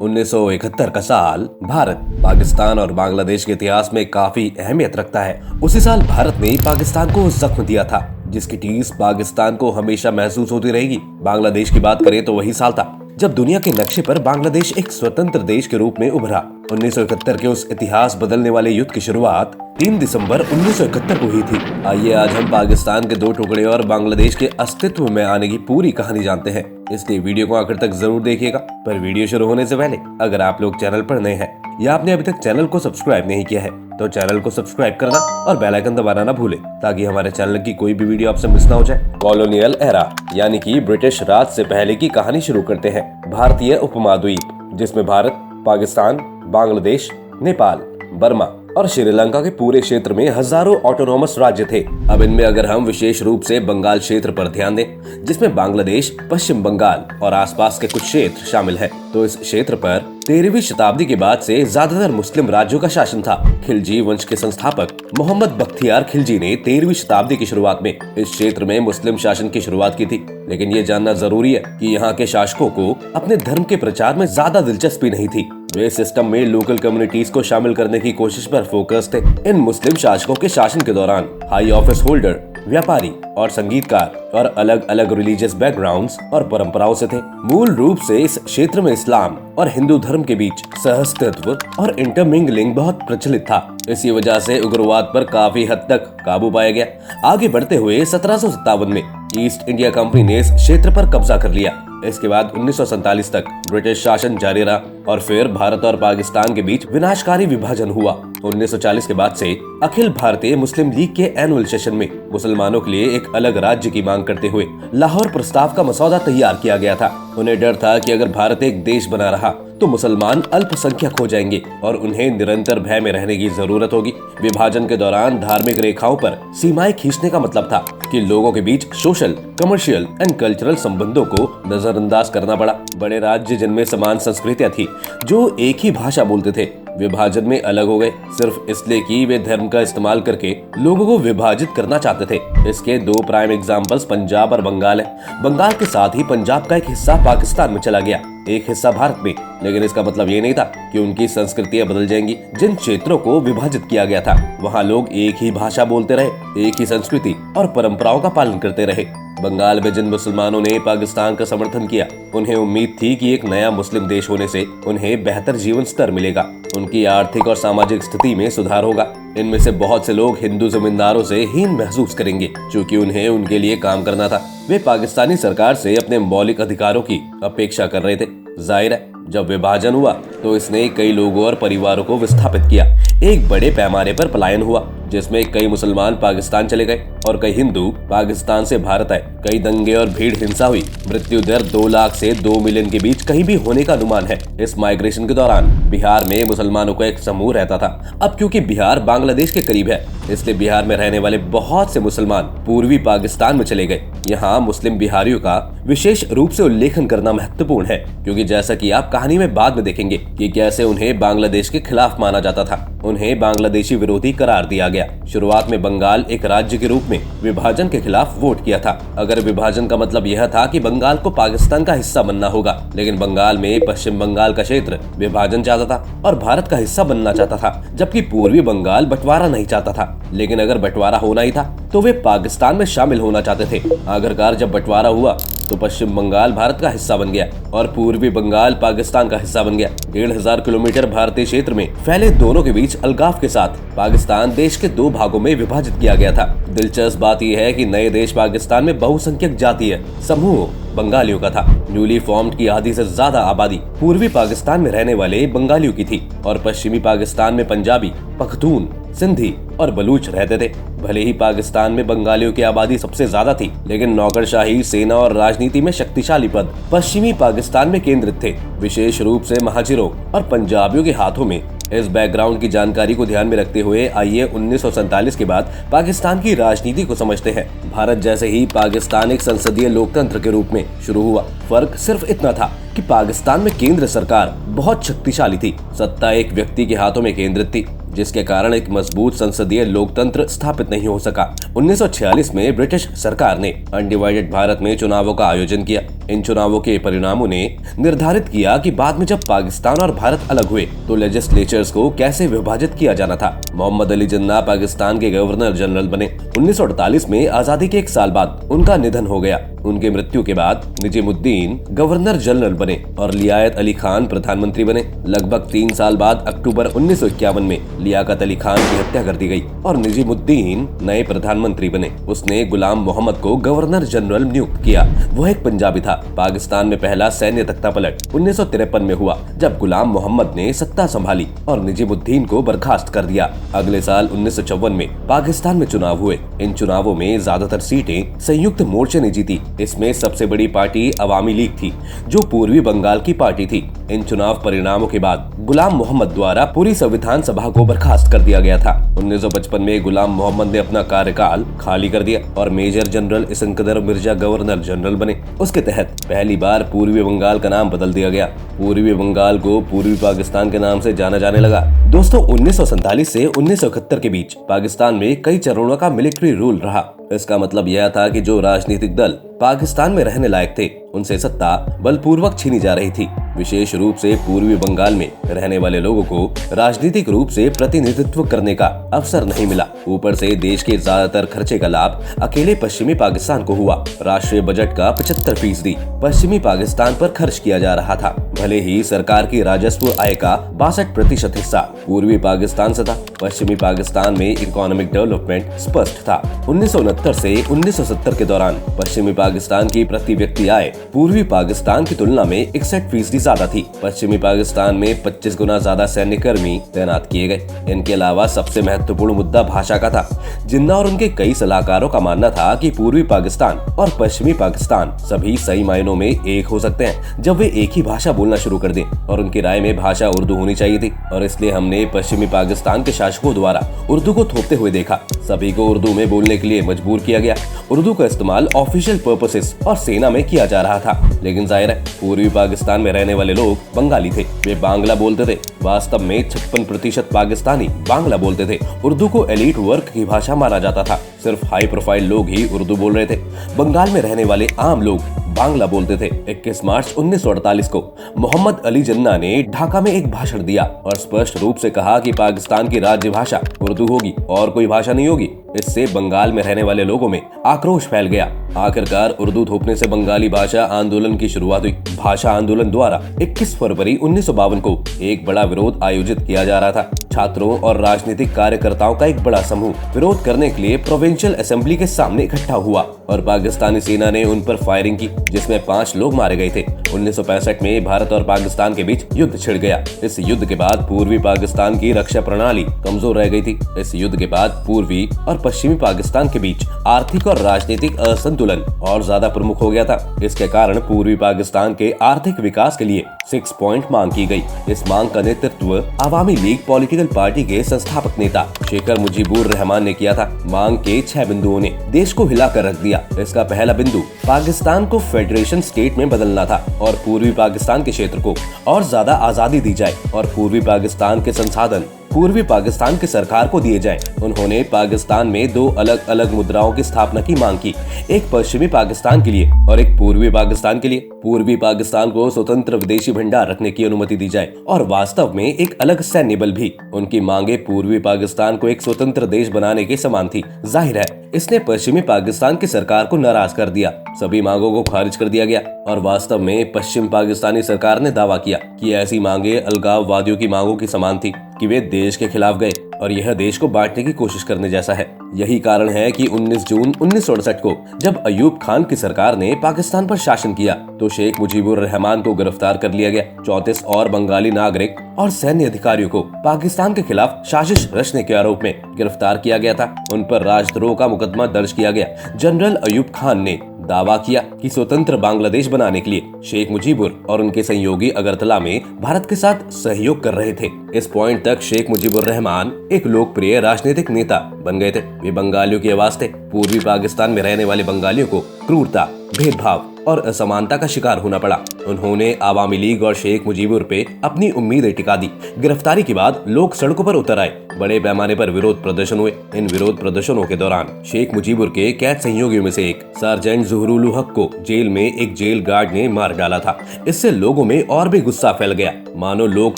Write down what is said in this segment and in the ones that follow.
1971 का साल भारत, पाकिस्तान और बांग्लादेश के इतिहास में काफी अहमियत रखता है। उसी साल भारत ने पाकिस्तान को जख्म दिया था, जिसकी ठेस पाकिस्तान को हमेशा महसूस होती रहेगी। बांग्लादेश की बात करें तो वही साल था जब दुनिया के नक्शे पर बांग्लादेश एक स्वतंत्र देश के रूप में उभरा। 1971 के उस इतिहास बदलने वाले युद्ध की शुरुआत 3 दिसंबर 1971 को हुई थी। आइए आज हम पाकिस्तान के दो टुकड़े और बांग्लादेश के अस्तित्व में आने की पूरी कहानी जानते हैं, इसलिए वीडियो को आखिर तक जरूर देखिएगा। पर वीडियो शुरू होने से पहले अगर आप लोग चैनल पर नए हैं या आपने अभी तक चैनल को सब्सक्राइब नहीं किया है तो चैनल को सब्सक्राइब करना और बेल आइकन दबाना ना भूलें, ताकि हमारे चैनल की कोई भी वीडियो आपसे मिस ना हो जाए। कॉलोनियल एरा यानी कि ब्रिटिश राज से पहले की कहानी शुरू करते हैं। भारतीय उपमहाद्वीप, जिसमें भारत, पाकिस्तान, बांग्लादेश, नेपाल, बर्मा और श्रीलंका के पूरे क्षेत्र में हजारों ऑटोनोमस राज्य थे। अब इनमें अगर हम विशेष रूप से बंगाल क्षेत्र पर ध्यान दें, जिसमें बांग्लादेश, पश्चिम बंगाल और आसपास के कुछ क्षेत्र शामिल हैं, तो इस क्षेत्र पर 13वीं शताब्दी के बाद से ज्यादातर मुस्लिम राज्यों का शासन था। खिलजी वंश के संस्थापक मोहम्मद बख्तियार खिलजी ने 13वीं शताब्दी की शुरुआत में इस क्षेत्र में मुस्लिम शासन की शुरुआत की थी। लेकिन ये जानना जरूरी है कि यहाँ के शासकों को अपने धर्म के प्रचार में ज्यादा दिलचस्पी नहीं थी। वे सिस्टम में लोकल कम्युनिटीज को शामिल करने की कोशिश पर फोकस थे। इन मुस्लिम शासकों के शासन के दौरान हाई ऑफिस होल्डर, व्यापारी और संगीतकार और अलग अलग रिलीजियस बैकग्राउंड्स और परंपराओं से थे। मूल रूप से इस क्षेत्र में इस्लाम और हिंदू धर्म के बीच सहअस्तित्व और इंटरमिंगलिंग बहुत प्रचलित था। इसी वजह से उग्रवाद पर काफी हद तक काबू पाया गया। आगे बढ़ते हुए 1757 में ईस्ट इंडिया कंपनी ने इस क्षेत्र पर कब्जा कर लिया। इसके बाद 1947 तक ब्रिटिश शासन जारी रहा और फिर भारत और पाकिस्तान के बीच विनाशकारी विभाजन हुआ। 1940 के बाद से अखिल भारतीय मुस्लिम लीग के एनुअल सेशन में मुसलमानों के लिए एक अलग राज्य की मांग करते हुए लाहौर प्रस्ताव का मसौदा तैयार किया गया था। उन्हें डर था कि अगर भारत एक देश बना रहा तो मुसलमान अल्पसंख्यक हो जाएंगे और उन्हें निरंतर भय में रहने की जरूरत होगी। विभाजन के दौरान धार्मिक रेखाओं पर सीमाएं खींचने का मतलब था कि लोगों के बीच सोशल, कमर्शियल एंड कल्चरल संबंधों को नजरअंदाज करना पड़ा। बड़े राज्य जिनमें समान संस्कृतियां थी, जो एक ही भाषा बोलते थे, विभाजन में अलग हो गए सिर्फ इसलिए कि वे धर्म का इस्तेमाल करके लोगों को विभाजित करना चाहते थे। इसके दो प्राइम एग्जांपल्स पंजाब और बंगाल है। बंगाल के साथ ही पंजाब का एक हिस्सा पाकिस्तान में चला गया, एक हिस्सा भारत में। लेकिन इसका मतलब ये नहीं था कि उनकी संस्कृतियां बदल जाएंगी। जिन क्षेत्रों को विभाजित किया गया था वहाँ लोग एक ही भाषा बोलते रहे, एक ही संस्कृति और परंपराओं का पालन करते रहे। बंगाल में जिन मुसलमानों ने पाकिस्तान का समर्थन किया, उन्हें उम्मीद थी कि एक नया मुस्लिम देश होने से उन्हें बेहतर जीवन स्तर मिलेगा, उनकी आर्थिक और सामाजिक स्थिति में सुधार होगा। इनमें से बहुत से लोग हिंदू जमींदारों से हीन महसूस करेंगे, क्योंकि उन्हें उनके लिए काम करना था। वे पाकिस्तानी सरकार से अपने मौलिक अधिकारों की अपेक्षा कर रहे थे। जाहिर है, जब विभाजन हुआ तो इसने कई लोगों और परिवारों को विस्थापित किया। एक बड़े पैमाने पर पलायन हुआ, जिसमें कई मुसलमान पाकिस्तान चले गए और कई हिंदू पाकिस्तान से भारत आए। कई दंगे और भीड़ हिंसा हुई। मृत्यु दर 2 लाख से 2 मिलियन के बीच कहीं भी होने का अनुमान है। इस माइग्रेशन के दौरान बिहार में मुसलमानों का एक समूह रहता था। अब क्योंकि बिहार बांग्लादेश के करीब है, इसलिए बिहार में रहने वाले बहुत से मुसलमान पूर्वी पाकिस्तान में चले गए। यहाँ मुस्लिम बिहारियों का विशेष रूप से उल्लेखन करना महत्वपूर्ण है, क्योंकि जैसा कि आप कहानी में बाद में देखेंगे कि कैसे उन्हें बांग्लादेश के खिलाफ माना जाता था। उन्हें बांग्लादेशी विरोधी करार दिया गया। शुरुआत में बंगाल एक राज्य के रूप में विभाजन के खिलाफ वोट किया था। अगर विभाजन का मतलब यह था कि बंगाल को पाकिस्तान का हिस्सा बनना होगा, लेकिन बंगाल में पश्चिम बंगाल का क्षेत्र विभाजन चाहता था और भारत का हिस्सा बनना चाहता था, जबकि पूर्वी बंगाल बंटवारा नहीं चाहता था। लेकिन अगर बंटवारा होना ही था तो वे पाकिस्तान में शामिल होना चाहते थे। आखिरकार जब बंटवारा हुआ तो पश्चिम बंगाल भारत का हिस्सा बन गया और पूर्वी बंगाल पाकिस्तान का हिस्सा बन गया। 1500 किलोमीटर भारतीय क्षेत्र में फैले दोनों के बीच अलगाव के साथ पाकिस्तान देश के 2 भागों में विभाजित किया गया था। दिलचस्प बात यह है कि नए देश पाकिस्तान में बहुसंख्यक जातीय समूह बंगालियों का था। न्यूली फॉर्म्ड की आधी से ज्यादा आबादी पूर्वी पाकिस्तान में रहने वाले बंगालियों की थी और पश्चिमी पाकिस्तान में पंजाबी, पख्तून, सिंधी और बलूच रहते थे। भले ही पाकिस्तान में बंगालियों की आबादी सबसे ज्यादा थी, लेकिन नौकरशाही, सेना और राजनीति में शक्तिशाली पद पश्चिमी पाकिस्तान में केंद्रित थे, विशेष रूप से महाजिरों और पंजाबियों के हाथों में। इस बैकग्राउंड की जानकारी को ध्यान में रखते हुए आइए 1947 के बाद पाकिस्तान की राजनीति को समझते हैं। भारत जैसे ही पाकिस्तान एक संसदीय लोकतंत्र के रूप में शुरू हुआ। फर्क सिर्फ इतना था कि पाकिस्तान में केंद्र सरकार बहुत शक्तिशाली थी। सत्ता एक व्यक्ति के हाथों में केंद्रित थी, जिसके कारण एक मजबूत संसदीय लोकतंत्र स्थापित नहीं हो सका। 1946 में ब्रिटिश सरकार ने अनडिवाइडेड भारत में चुनावों का आयोजन किया। इन चुनावों के परिणामों ने निर्धारित किया कि बाद में जब पाकिस्तान और भारत अलग हुए तो लेजिस्लेचर्स को कैसे विभाजित किया जाना था। मोहम्मद अली जिन्ना पाकिस्तान के गवर्नर जनरल बने। 1948 में आजादी के 1 साल बाद उनका निधन हो गया। उनके मृत्यु के बाद निजामुद्दीन गवर्नर जनरल बने और लियाकत अली खान प्रधानमंत्री बने। लगभग 3 साल बाद अक्टूबर 1951 में लियाकत अली खान की हत्या कर दी गई और निजामुद्दीन नए प्रधानमंत्री बने। उसने गुलाम मोहम्मद को गवर्नर जनरल नियुक्त किया। वह एक पंजाबी था। पाकिस्तान में पहला सैन्य तख्तापलट 1953 में हुआ जब गुलाम मोहम्मद ने सत्ता संभाली और निजामुद्दीन को बर्खास्त कर दिया। अगले साल 1954 में पाकिस्तान में चुनाव हुए। इन चुनावों में ज्यादातर सीटें संयुक्त मोर्चे ने जीती। इसमें सबसे बड़ी पार्टी अवामी लीग थी, जो पूर्वी बंगाल की पार्टी थी। इन चुनाव परिणामों के बाद गुलाम मोहम्मद द्वारा पूरी संविधान सभा को बर्खास्त कर दिया गया था। 1955 में गुलाम मोहम्मद ने अपना कार्यकाल खाली कर दिया और major general Sikandar Mirza governor general बने। उसके तहत पहली बार पूर्वी बंगाल का नाम बदल दिया गया। पूर्वी बंगाल को पूर्वी पाकिस्तान के नाम से जाना जाने लगा। दोस्तों, 1947 से 1971 के बीच पाकिस्तान में कई चरणों का मिलिट्री रूल रहा। इसका मतलब यह था कि जो राजनीतिक दल पाकिस्तान में रहने लायक थे, उनसे सत्ता बलपूर्वक छीनी जा रही थी। विशेष रूप से पूर्वी बंगाल में रहने वाले लोगों को राजनीतिक रूप से प्रतिनिधित्व करने का अवसर नहीं मिला। ऊपर से देश के ज्यादातर खर्चे का लाभ अकेले पश्चिमी पाकिस्तान को हुआ। राष्ट्रीय बजट का 75% पश्चिमी पाकिस्तान पर खर्च किया जा रहा था। भले ही सरकार की राजस्व आय का 62% हिस्सा पूर्वी पाकिस्तान से था। पश्चिमी पाकिस्तान में इकोनॉमिक डेवलपमेंट स्पष्ट था। 1969 से 1970 के दौरान पश्चिमी पाकिस्तान की प्रति व्यक्ति आय पूर्वी पाकिस्तान की तुलना में 61% ज्यादा थी। पश्चिमी पाकिस्तान में 25 गुना ज्यादा सैन्य कर्मी तैनात किए गए। इनके अलावा सबसे महत्वपूर्ण मुद्दा भाषा का था। जिन्ना और उनके कई सलाहकारों का मानना था कि पूर्वी पाकिस्तान और पश्चिमी पाकिस्तान सभी सही मायनों में एक हो सकते हैं जब वे एक ही भाषा बोलना शुरू कर दें, और उनकी राय में भाषा उर्दू होनी चाहिए थी। और इसलिए हमने पश्चिमी पाकिस्तान के शासकों द्वारा उर्दू को थोपते हुए देखा। सभी को उर्दू में बोलने के लिए मजबूर किया गया। उर्दू का इस्तेमाल ऑफिशियल पर्पसेस और सेना में किया जा रहा था। लेकिन जाहिर है, पूर्वी पाकिस्तान में रहने वाले लोग बंगाली थे। वे बांग्ला बोलते थे। वास्तव में 56% पाकिस्तानी बांग्ला बोलते थे। उर्दू को एलीट वर्ग की भाषा माना जाता था। सिर्फ हाई प्रोफाइल लोग ही उर्दू बोल रहे थे। बंगाल में रहने वाले आम लोग बांग्ला बोलते थे। 21 मार्च 1948 को मोहम्मद अली जिन्ना ने ढाका में एक भाषण दिया और स्पष्ट रूप से कहा कि पाकिस्तान की राज्य भाषा उर्दू होगी और कोई भाषा नहीं होगी। इससे बंगाल में रहने वाले लोगों में आक्रोश फैल गया। आखिरकार उर्दू थोपने से बंगाली भाषा आंदोलन की शुरुआत हुई। भाषा आंदोलन द्वारा 21 फरवरी 1952 को एक बड़ा विरोध आयोजित किया जा रहा था। छात्रों और राजनीतिक कार्यकर्ताओं का एक बड़ा समूह विरोध करने के लिए प्रोविंशियल असेंबली के सामने इकट्ठा हुआ और पाकिस्तानी सेना ने उन पर फायरिंग की, जिसमें 5 लोग मारे गए थे। 1965 में भारत और पाकिस्तान के बीच युद्ध छिड़ गया। इस युद्ध के बाद पूर्वी पाकिस्तान की रक्षा प्रणाली कमजोर रह गई थी। इस युद्ध के बाद पूर्वी और पश्चिमी पाकिस्तान के बीच आर्थिक और राजनीतिक असंतुलन और ज्यादा प्रमुख हो गया था। इसके कारण पूर्वी पाकिस्तान के आर्थिक विकास के लिए 6 पॉइंट मांग की गई। इस मांग का नेतृत्व अवामी लीग पॉलिटिकल पार्टी के संस्थापक नेता शेख मुजीबुर रहमान ने किया था। मांग के 6 बिंदुओं ने देश को हिलाकर रख दिया। इसका पहला बिंदु पाकिस्तान को फेडरेशन स्टेट में बदलना था और पूर्वी पाकिस्तान के क्षेत्र को और ज्यादा आजादी दी जाए और पूर्वी पाकिस्तान के संसाधन पूर्वी पाकिस्तान की सरकार को दिए जाएं। उन्होंने पाकिस्तान में 2 अलग अलग मुद्राओं की स्थापना की मांग की, एक पश्चिमी पाकिस्तान के लिए और एक पूर्वी पाकिस्तान के लिए। पूर्वी पाकिस्तान को स्वतंत्र विदेशी भंडार रखने की अनुमति दी जाए और वास्तव में एक अलग सैन्य बल भी। उनकी मांगे पूर्वी पाकिस्तान को एक स्वतंत्र देश बनाने के समान थी। जाहिर है, इसने पश्चिमी पाकिस्तान की सरकार को नाराज कर दिया। सभी मांगों को खारिज कर दिया गया और वास्तव में पश्चिम पाकिस्तानी सरकार ने दावा किया कि ऐसी मांगे अलगाववादियों की मांगों की समान थी, कि वे देश के खिलाफ गए और यह देश को बांटने की कोशिश करने जैसा है। यही कारण है कि 19 जून 1968 को जब अयूब खान की सरकार ने पाकिस्तान पर शासन किया तो शेख मुजीबुर रहमान को गिरफ्तार कर लिया गया। 34 और बंगाली नागरिक और सैन्य अधिकारियों को पाकिस्तान के खिलाफ साजिश रचने के आरोप में गिरफ्तार किया गया था। उन पर राजद्रोह का मुकदमा दर्ज किया गया। जनरल अयूब खान ने दावा किया कि स्वतंत्र बांग्लादेश बनाने के लिए शेख मुजीबुर और उनके सहयोगी अगरतला में भारत के साथ सहयोग कर रहे थे। इस पॉइंट तक शेख मुजीबुर रहमान एक लोकप्रिय राजनीतिक नेता बन गए थे। वे बंगालियों की आवाज थे। पूर्वी पाकिस्तान में रहने वाले बंगालियों को क्रूरता भेदभाव और असमानता का शिकार होना पड़ा। उन्होंने आवामी लीग और शेख मुजीबुर पे अपनी उम्मीदें टिका दी। गिरफ्तारी के बाद लोग सड़कों पर उतर आए। बड़े पैमाने पर विरोध प्रदर्शन हुए। इन विरोध प्रदर्शनों के दौरान शेख मुजीबुर के कैद सहयोगियों में से एक सार्जेंट जुहरुल हक को जेल में एक जेल गार्ड ने मार डाला था। इससे लोगों में और भी गुस्सा फैल गया, मानो लोग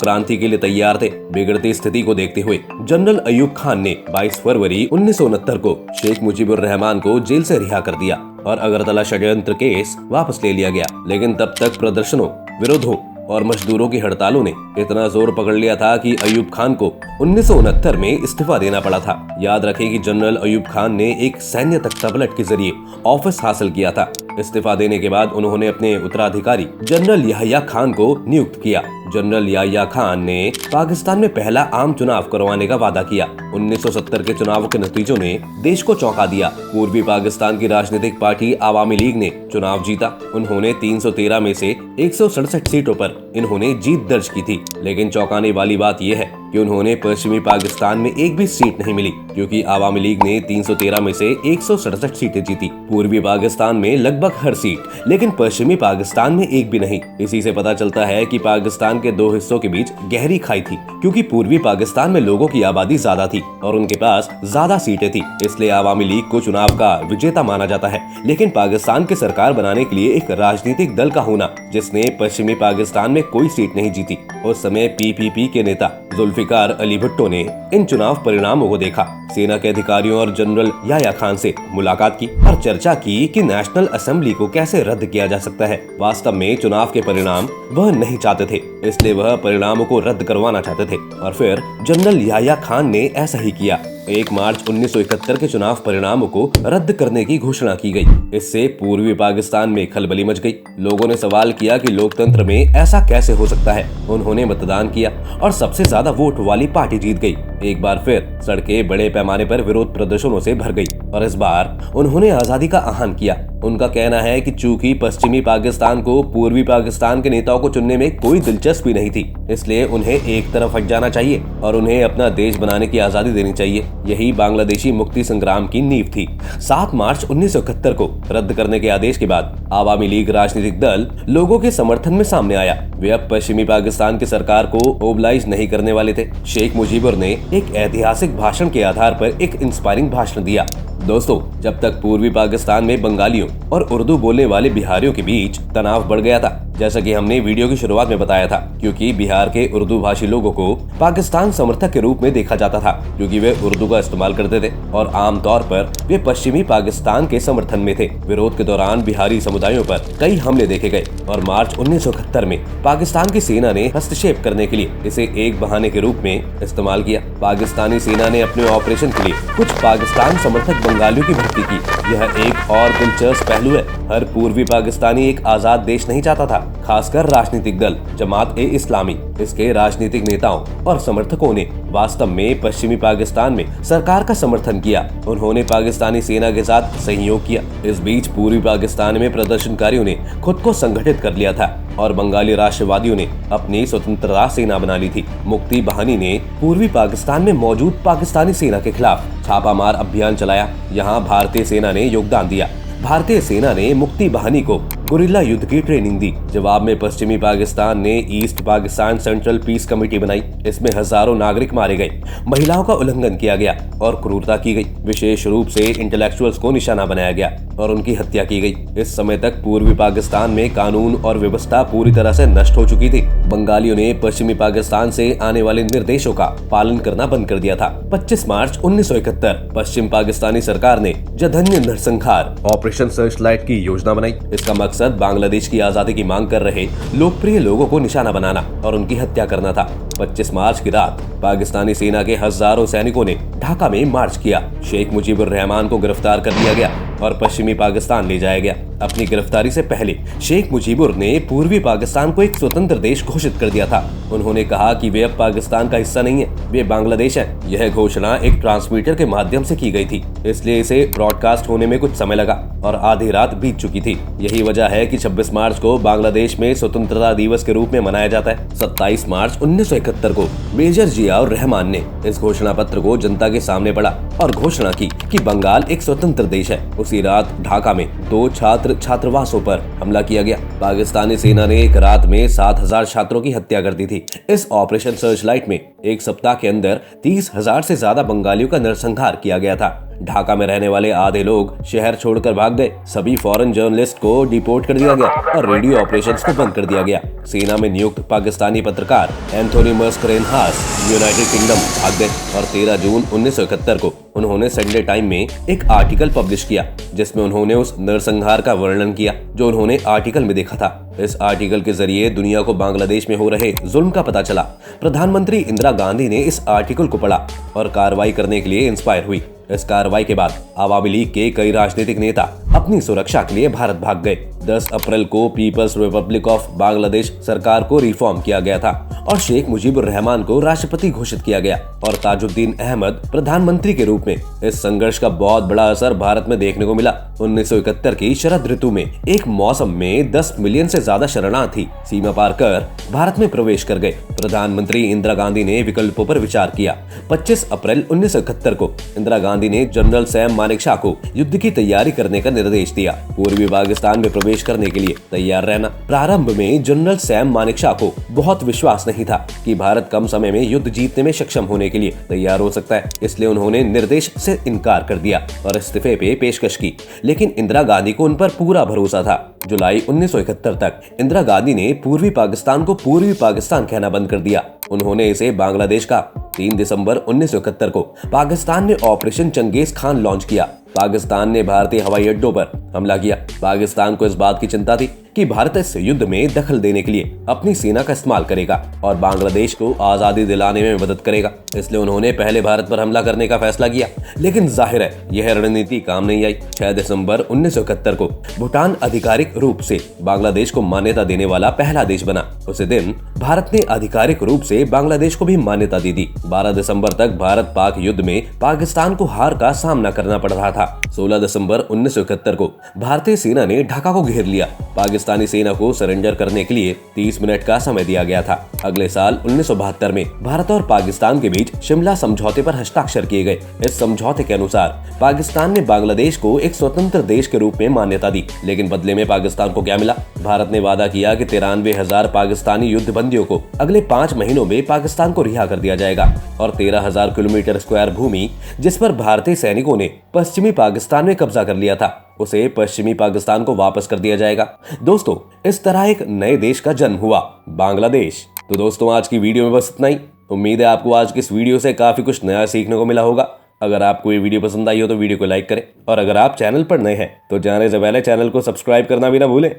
क्रांति के लिए तैयार थे। बिगड़ती स्थिति को देखते हुए जनरल अयूब खान ने 22 फरवरी 1969 को शेख मुजीबुर रहमान को जेल से रिहा कर दिया और अगरतला षड्यंत्र केस वापस ले लिया गया। लेकिन तब तक प्रदर्शनों, विरोधों और मजदूरों की हड़तालों ने इतना जोर पकड़ लिया था कि अयूब खान को 1969 में इस्तीफा देना पड़ा था। याद रखें कि जनरल अयूब खान ने एक सैन्य तख्तापलट के जरिए ऑफिस हासिल किया था। इस्तीफा देने के बाद उन्होंने अपने उत्तराधिकारी जनरल याह्या खान को नियुक्त किया। जनरल याह्या खान ने पाकिस्तान में पहला आम चुनाव करवाने का वादा किया। 1970 के चुनाव के नतीजों ने देश को चौंका दिया। पूर्वी पाकिस्तान की राजनीतिक पार्टी आवामी लीग ने चुनाव जीता। उन्होंने 313 में से 167 सीटों पर इन्होंने जीत दर्ज की थी। लेकिन चौंकाने वाली बात यह है कि उन्होंने पश्चिमी पाकिस्तान में एक भी सीट नहीं मिली, क्योंकि आवामी लीग ने 313 में से 167 सीटें जीती। पूर्वी पाकिस्तान में लगभग हर सीट, लेकिन पश्चिमी पाकिस्तान में एक भी नहीं। इसी से पता चलता है कि पाकिस्तान के दो हिस्सों के बीच गहरी खाई थी, क्योंकि पूर्वी पाकिस्तान में लोगों की आबादी ज्यादा थी और उनके पास ज्यादा सीटें थी। इसलिए आवामी लीग को चुनाव का विजेता माना जाता है। लेकिन पाकिस्तान की सरकार बनाने के लिए एक राजनीतिक दल का होना, जिसने पश्चिमी पाकिस्तान में कोई सीट नहीं जीती। उस समय पीपीपी के नेता जुल्फिकार अली भुट्टो ने इन चुनाव परिणामों को देखा, सेना के अधिकारियों और जनरल याह्या खान से मुलाकात की और चर्चा की कि नेशनल असेंबली को कैसे रद्द किया जा सकता है। वास्तव में चुनाव के परिणाम वह नहीं चाहते थे, इसलिए वह परिणामों को रद्द करवाना चाहते थे और फिर जनरल याह्या खान ने ऐसा ही किया। 1 मार्च 1971 के चुनाव परिणामों को रद्द करने की घोषणा की गई। इससे पूर्वी पाकिस्तान में खलबली मच गई। लोगों ने सवाल किया कि लोकतंत्र में ऐसा कैसे हो सकता है। उन्होंने मतदान किया और सबसे ज्यादा वोट वाली पार्टी जीत गई। एक बार फिर सड़कें बड़े पैमाने पर विरोध प्रदर्शनों से भर गई और इस बार उन्होंने आजादी का आह्वान किया। उनका कहना है कि चूंकि पश्चिमी पाकिस्तान को पूर्वी पाकिस्तान के नेताओं को चुनने में कोई दिलचस्पी नहीं थी, इसलिए उन्हें एक तरफ हट जाना चाहिए और उन्हें अपना देश बनाने की आजादी देनी चाहिए। यही बांग्लादेशी मुक्ति संग्राम की नींव थी। 7 मार्च 1971 को रद्द करने के आदेश के बाद आवामी लीग राजनीतिक दल लोगों के समर्थन में सामने आया। वे अब पश्चिमी पाकिस्तान की सरकार को ओबलाइज नहीं करने वाले थे। शेख मुजीबुर ने एक ऐतिहासिक भाषण के आधार पर एक इंस्पायरिंग भाषण दिया। दोस्तों, जब तक पूर्वी पाकिस्तान में बंगालियों और उर्दू बोलने वाले बिहारियों के बीच तनाव बढ़ गया था, जैसा कि हमने वीडियो की शुरुआत में बताया था, क्योंकि बिहार के उर्दू भाषी लोगों को पाकिस्तान समर्थक के रूप में देखा जाता था, क्योंकि वे उर्दू का इस्तेमाल करते थे और आमतौर पर वे पश्चिमी पाकिस्तान के समर्थन में थे। विरोध के दौरान बिहारी समुदायों पर कई हमले देखे गए और मार्च 1971 में पाकिस्तान की सेना ने हस्तक्षेप करने के लिए इसे एक बहाने के रूप में इस्तेमाल किया। पाकिस्तानी सेना ने अपने ऑपरेशन के लिए कुछ पाकिस्तान समर्थक बंगालियों की भर्ती की। यह एक और दिलचस्प पहलू है। हर पूर्वी पाकिस्तानी एक आजाद देश नहीं चाहता था। खासकर राजनीतिक दल जमात-ए-इस्लामी, इसके राजनीतिक नेताओं और समर्थकों ने वास्तव में पश्चिमी पाकिस्तान में सरकार का समर्थन किया। उन्होंने पाकिस्तानी सेना के साथ सहयोग किया। इस बीच पूर्वी पाकिस्तान में प्रदर्शनकारियों ने खुद को संगठित कर लिया था और बंगाली राष्ट्रवादियों ने अपनी स्वतंत्रता सेना बना ली थी। मुक्ति बाहिनी ने पूर्वी पाकिस्तान में मौजूद पाकिस्तानी सेना के खिलाफ छापामार अभियान चलाया। यहाँ भारतीय सेना ने योगदान दिया। भारतीय सेना ने मुक्ति बाहिनी को गुरिल्ला युद्ध की ट्रेनिंग दी। जवाब में पश्चिमी पाकिस्तान ने east Pakistan central peace committee बनाई। इसमें हजारों नागरिक मारे गए, महिलाओं का उल्लंघन किया गया और क्रूरता की गई। विशेष रूप से इंटेलेक्चुअल्स को निशाना बनाया गया और उनकी हत्या की गई। इस समय तक पूर्वी पाकिस्तान में कानून और व्यवस्था पूरी तरह से नष्ट हो चुकी थी। बंगालियों ने पश्चिमी पाकिस्तान से आने वाले निर्देशों का पालन करना बंद कर दिया था। 25 मार्च 1971 पश्चिम पाकिस्तानी सरकार ने जघन्य नरसंहार ऑपरेशन सर्चलाइट की योजना बनाई। इसका मकसद बांग्लादेश की आजादी की मांग कर रहे लोकप्रिय लोगों को निशाना बनाना और उनकी हत्या करना था। 25 मार्च की रात पाकिस्तानी सेना के हजारों सैनिकों ने ढाका में मार्च किया। शेख मुजीबुर रहमान को गिरफ्तार कर लिया गया और पश्चिमी पाकिस्तान ले जाया गया। अपनी गिरफ्तारी से पहले शेख मुजीबुर ने पूर्वी पाकिस्तान को एक स्वतंत्र देश घोषित कर दिया था। उन्होंने कहा कि वे अब पाकिस्तान का हिस्सा नहीं है, वे बांग्लादेश हैं। यह घोषणा एक ट्रांसमीटर के माध्यम से की गई थी, इसलिए इसे ब्रॉडकास्ट होने में कुछ समय लगा और आधी रात बीत चुकी थी। यही वजह है कि 26 मार्च को बांग्लादेश में स्वतंत्रता दिवस के रूप में मनाया जाता है। 27 मार्च 1971 को मेजर जियाउर रहमान ने इस घोषणा पत्र को जनता के सामने पढ़ा और घोषणा की कि बंगाल एक स्वतंत्र देश है। उसी रात ढाका में 2 छात्र छात्रावासों पर हमला किया गया। पाकिस्तानी सेना ने एक रात में 7,000 छात्रों की हत्या कर दी थी। इस ऑपरेशन सर्चलाइट में एक सप्ताह के अंदर 30,000 से ज्यादा बंगालियों का नरसंहार किया गया था। ढाका में रहने वाले आधे लोग शहर छोड़कर भाग गए। सभी फॉरेन जर्नलिस्ट को डिपोर्ट कर दिया गया और रेडियो ऑपरेशंस को बंद कर दिया गया। सेना में नियुक्त पाकिस्तानी पत्रकार एंथोनी मस्करेनहास यूनाइटेड किंगडम भाग गए और 13 जून 1971 को उन्होंने संडे टाइम में एक आर्टिकल पब्लिश किया जिसमें उन्होंने उस नरसंहार का वर्णन किया जो उन्होंने आर्टिकल में देखा था। इस आर्टिकल के जरिए दुनिया को बांग्लादेश में हो रहे जुल्म का पता चला। प्रधानमंत्री इंदिरा गांधी ने इस आर्टिकल को पढ़ा और कार्रवाई करने के लिए इंस्पायर हुई। इस कार्रवाई के बाद आवामी लीग के कई राजनीतिक नेता अपनी सुरक्षा के लिए भारत भाग गए। 10 अप्रैल को पीपल्स रिपब्लिक ऑफ बांग्लादेश सरकार को रिफॉर्म किया गया था और शेख मुजीबुर रहमान को राष्ट्रपति घोषित किया गया और ताजुद्दीन अहमद प्रधानमंत्री के रूप में। इस संघर्ष का बहुत बड़ा असर भारत में देखने को मिला। 1971 की शरद ऋतु में एक मौसम में 10 मिलियन से ज्यादा शरणार्थी सीमा पार कर भारत में प्रवेश कर गए। प्रधानमंत्री इंदिरा गांधी ने विकल्पों पर विचार किया। 25 अप्रैल 1971 को इंदिरा गांधी ने जनरल सैम मानेकशॉ को युद्ध की तैयारी करने का निर्देश दिया। पूर्वी पाकिस्तान में प्रवेश करने के लिए तैयार रहना। प्रारंभ में जनरल सैम मानेकशॉ को बहुत विश्वास नहीं था कि भारत कम समय में युद्ध जीतने में सक्षम होने के लिए तैयार हो सकता है, इसलिए उन्होंने निर्देश से इनकार कर दिया और इस्तीफे पे पेशकश की। लेकिन इंदिरा गांधी को उन पर पूरा भरोसा था। जुलाई 1971 तक इंदिरा गांधी ने पूर्वी पाकिस्तान को पूर्वी पाकिस्तान कहना बंद कर दिया। उन्होंने इसे बांग्लादेश का 3 दिसंबर 1971 को पाकिस्तान ने ऑपरेशन चंगेज खान लॉन्च किया। पाकिस्तान ने भारतीय हवाई अड्डों पर हमला किया। पाकिस्तान को इस बात की चिंता थी कि भारत इस युद्ध में दखल देने के लिए अपनी सेना का इस्तेमाल करेगा और बांग्लादेश को आजादी दिलाने में मदद करेगा, इसलिए उन्होंने पहले भारत पर हमला करने का फैसला किया। लेकिन जाहिर है यह रणनीति काम नहीं आई। 6 दिसंबर 1971 को भूटान आधिकारिक रूप से बांग्लादेश को मान्यता देने वाला पहला देश बना। उसी दिन भारत ने आधिकारिक रूप से बांग्लादेश को भी मान्यता दे दी। 12 दिसंबर तक भारत पाक युद्ध में पाकिस्तान को हार का सामना करना पड़ रहा था। 16 दिसंबर 1971 को भारतीय सेना ने ढाका को घेर लिया। पाकिस्तानी सेना को सरेंडर करने के लिए 30 मिनट का समय दिया गया था। अगले साल 1972 में भारत और पाकिस्तान के बीच शिमला समझौते पर हस्ताक्षर किए गए। इस समझौते के अनुसार पाकिस्तान ने बांग्लादेश को एक स्वतंत्र देश के रूप में मान्यता दी। लेकिन बदले में पाकिस्तान को क्या मिला? भारत ने वादा किया कि 93,000 पाकिस्तानी युद्ध बंदियों को अगले 5 महीनों में पाकिस्तान को रिहा कर दिया जाएगा और 13,000 किलोमीटर स्क्वायर भूमि जिस पर भारतीय सैनिकों ने पश्चिमी पाकिस्तान में कब्जा कर लिया था उसे पश्चिमी पाकिस्तान को वापस कर दिया जाएगा। दोस्तों, इस तरह एक नए देश का जन्म हुआ, बांग्लादेश। तो दोस्तों, आज की वीडियो में बस इतना ही। उम्मीद है आपको आज की इस वीडियो से काफी कुछ नया सीखने को मिला होगा। अगर आपको ये वीडियो पसंद आई हो तो वीडियो को लाइक करें और अगर आप चैनल पर नए हैं तो जाने से पहले चैनल को सब्सक्राइब करना भी ना भूलें।